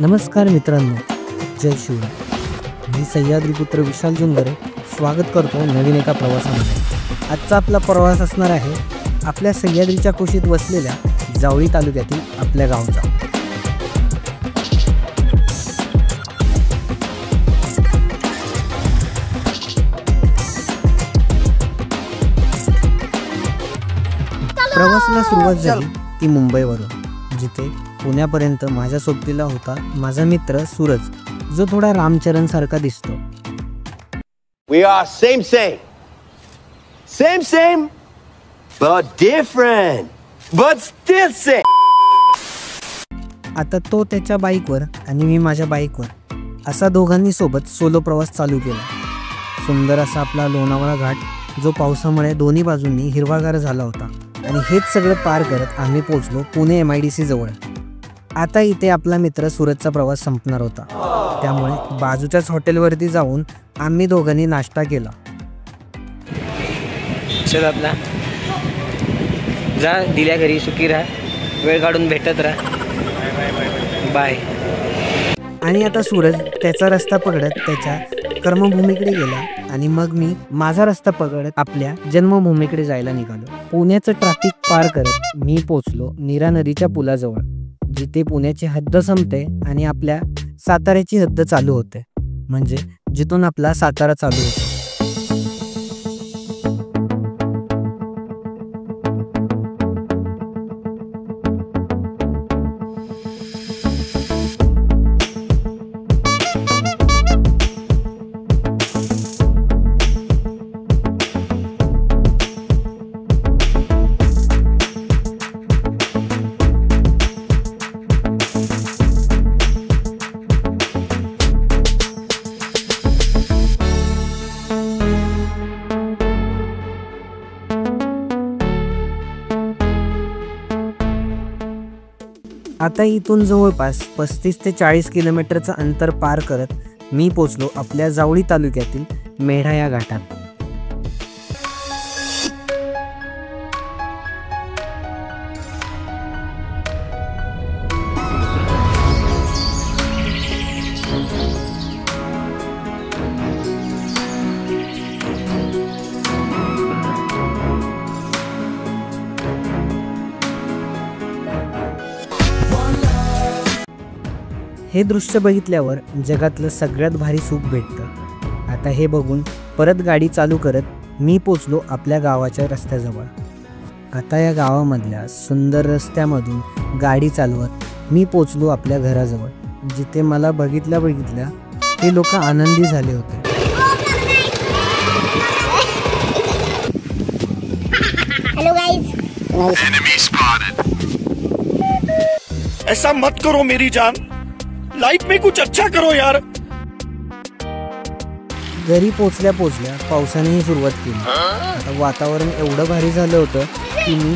नमस्कार मित्रांनो, जय शिवराय। मी सह्याद्रीपुत्र विशाल जुंगरे स्वागत करतो नवीन एका प्रवासामध्ये। आजचा आपला प्रवास असणार आहे आपल्या सह्याद्रीच्या कुशीत वसलेल्या जावळी तालुक्यातील आपल्या गावचा। प्रवासाला सुरुवात झाली ती मुंबईवरून, जिथे पुण्यापर्यंत माझ्या सोबतीला होता माझा मित्र सूरज, जो थोडा रामचरण सारखा दिसतो। We are same but different, but still same. आता तो त्याच्या बाईकवर आणि मी माझ्या बाईकवर असा दोघांनी सोबत सोलो प्रवास चालू केला। सुंदर असा आपला लोणावळा घाट, जो पावसामुळे दोन्ही बाजूंनी हिरवागार झाला होता, आणि हेच सगळं पार करत आम्ही पोहोचलो पुणे MIDC जवळ। आता इथे आपला मित्र सूरजचा प्रवास संपणार होता, त्यामुळे बाजूच्याच हॉटेलवरती जाऊन आम्ही दोघांनी नाश्ता केला। चल आपला जा, दिल्या घरी सुखी राहा, वेळ काढून भेटत राहा, बाय। आणि आता सूरज त्याचा रस्ता पकडत त्याच्या कर्मभूमीकडे गेला, आणि मग मी माझा रस्ता पकडत आपल्या जन्मभूमीकडे जायला निघालो। पुण्याचं ट्रॅफिक पार करत मी पोचलो नीरा नदीच्या पुलाजवळ, जिथे पुण्याची हद्द संपते आणि आपल्या साताऱ्याची हद्द चालू होते, म्हणजे जिथून आपला सातारा चालू होतो। आता इथून जवळपास 35 ते 40 किलोमीटरचं अंतर पार करत मी पोचलो आपल्या जावळी तालुक्यातील मेढा या घाटात। हे दृश्य बघितल्यावर जगातलं सगळ्यात भारी सुख भेटतं। आता हे बघून परत गाडी चालू करत मी पोचलो आपल्या गावाच्या रस्त्याजवळ। आता या गावामधल्या सुंदर रस्त्यामधून गाडी चालवत मी पोचलो आपल्या घराजवळ, जिथे मला बघितल्या हे लोक आनंदी झाले होते। Hello guys, enemy spotted. ऐसा मत करो मेरी जान, लाइफ में कुछ अच्छा करो यार। घरी पोचल्या पावसानेही सुरुवात केली। आता वातावरण एवढं भारी झालं होतं की मी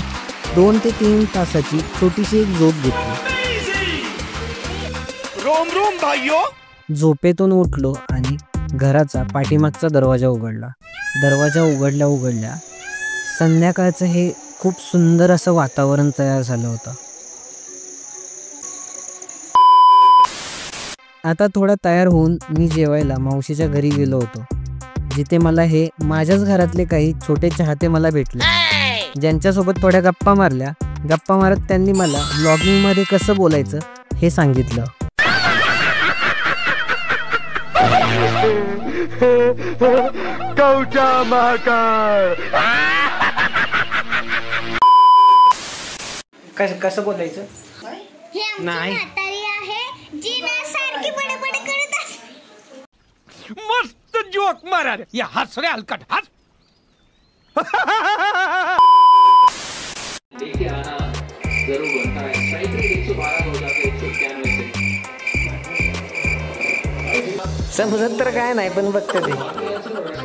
2 ते 3 तासाची छोटीशी एक झोप घेतली। रोम रोम भाइयों। झोपेतून उठलो आणि घराचा पाठीमागचा दरवाजा उघडला। दरवाजा उघडल्या संध्याकाळचं हे खूप सुंदर असं वातावरण तयार झालं होतं। आता थोडा तयार होऊन मी जेवायला मावशीच्या घरी गेलो होतो, जिथे मला हे माझ्याच घरातले काही छोटे चाहते मला भेटले, ज्यांच्यासोबत थोड्या गप्पा मारत त्यांनी मला ब्लॉगिंग मध्ये कसं बोलायचं हे सांगितलं। कसं बोलायचं नाही, मस्त जोक मारा रे, या हंस रे हलकट हंस। देखिए आना जरूर बनता है। साइड रेट 112 हो जाते 191 से। समजत तर काय नाही, पण बघते ते।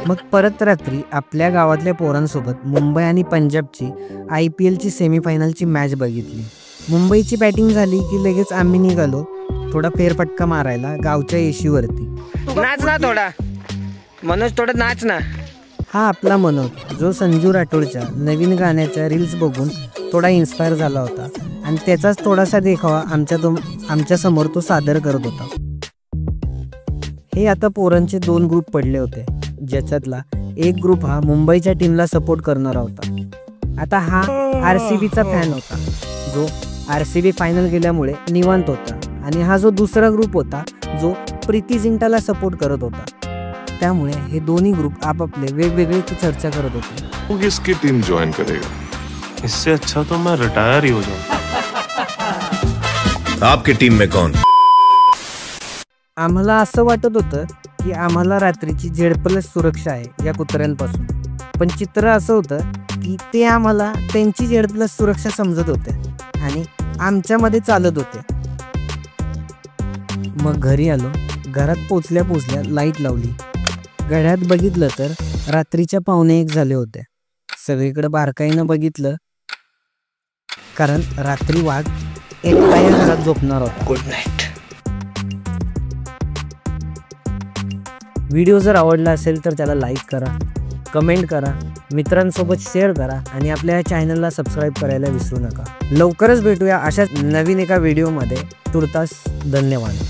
मग परत रात्री आपल्या गावातल्या पोरांसोबत मुंबई आणि पंजाबची IPLची सेमीफायनलची मॅच बघितली। मुंबईची बॅटिंग झाली की लगेच आम्ही निघालो थोडा फेरफटका मारायला गावच्या एशीवरती। नाच ना थोडा, मनोज थोडं नाच ना। हा आपला मनोज, जो संजू राठोडच्या नवीन गाण्याच्या रील्स बघून थोडा इन्स्पायर झाला होता आणि त्याचाच थोडासा देखावा आमच्या समोर तो सादर करत होता. हे आता पोरांचे 2 ग्रुप पडले होते, ज्याच्यातला एक ग्रुप हा मुंबईच्या टीमला सपोर्ट करणारा होता. आता हा RCBचा फॅन होता, जो RCB फायनल गेल्यामुळे निवांत होता. आणि हा जो दुसरा ग्रुप होता, जो प्रीती जिंटाला सपोर्ट करत होता. त्यामुळे हे दोन्ही ग्रुप आपापले वेगवेगळे चर्चा करत होते. वो किसकी टीम ज्वाइन करेगा? इससे अच्छा तो मैं रिटायर ही हो जाऊं. आपकी टीम में कौन? आम्हाला असं वाटत होतं की आम्हाला रात्रीची Z+ सुरक्षा आहे या कुत्र्यांपासून, पण चित्र असं होतं की ते आम्हाला त्यांची Z+ सुरक्षा समजत होते आणि आमच्यामध्ये चालत होते. मग घरी आलो. घरात पोचल्या लाईट लावली. घड्याळात बघितलं तर रात्रीच्या 1:45 झाले होते. सगळीकडे बारकाईनं बघितलं, कारण रात्री वाघ एकटा या घरात झोपणार होता. Good night. व्हिडिओ जर आवडला असेल तर त्याला लाईक करा, कमेंट करा, मित्रांसोबत शेअर करा आणि आपल्या या चॅनलला सबस्क्राईब करायला विसरू नका. लवकरच भेटूया अशाच नवीन एका व्हिडिओमध्ये. तुर्तास धन्यवाद.